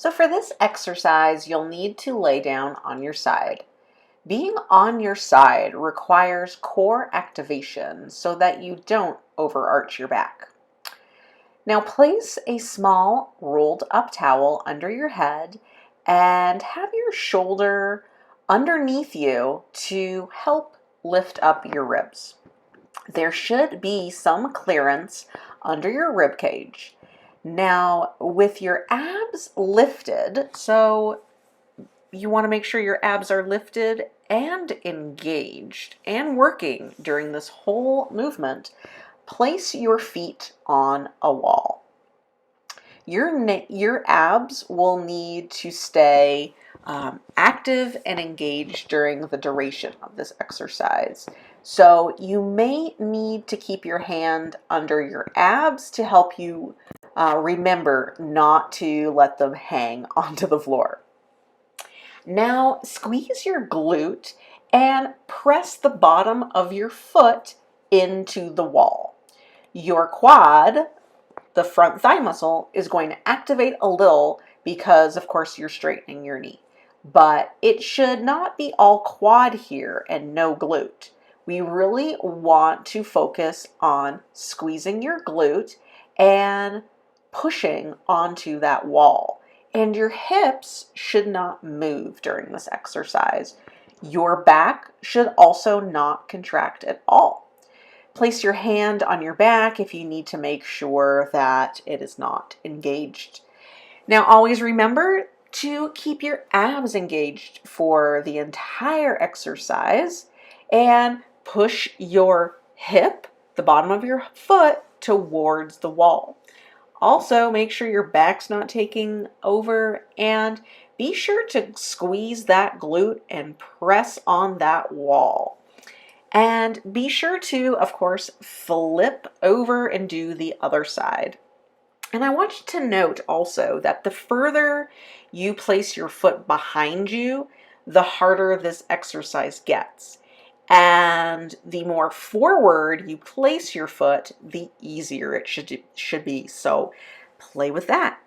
So for this exercise, you'll need to lay down on your side. Being on your side requires core activation so that you don't overarch your back. Now place a small rolled up towel under your head and have your shoulder underneath you to help lift up your ribs. There should be some clearance under your rib cage. Now, with your abs lifted, so you want to make sure your abs are lifted and engaged and working during this whole movement, place your feet on a wall. Your abs will need to stay active and engaged during the duration of this exercise. So you may need to keep your hand under your abs to help you remember not to let them hang onto the floor. Now squeeze your glute and press the bottom of your foot into the wall. Your quad, the front thigh muscle, is going to activate a little because, of course, you're straightening your knee. But it should not be all quad here and no glute. We really want to focus on squeezing your glute and pushing onto that wall. And your hips should not move during this exercise. Your back should also not contract at all. Place your hand on your back if you need to make sure that it is not engaged. Now always remember to keep your abs engaged for the entire exercise and push your hip, the bottom of your foot, towards the wall. Also, make sure your back's not taking over and be sure to squeeze that glute and press on that wall. And be sure to, of course, flip over and do the other side. And I want you to note also that the further you place your foot behind you, the harder this exercise gets. And the more forward you place your foot, the easier it should be. So play with that.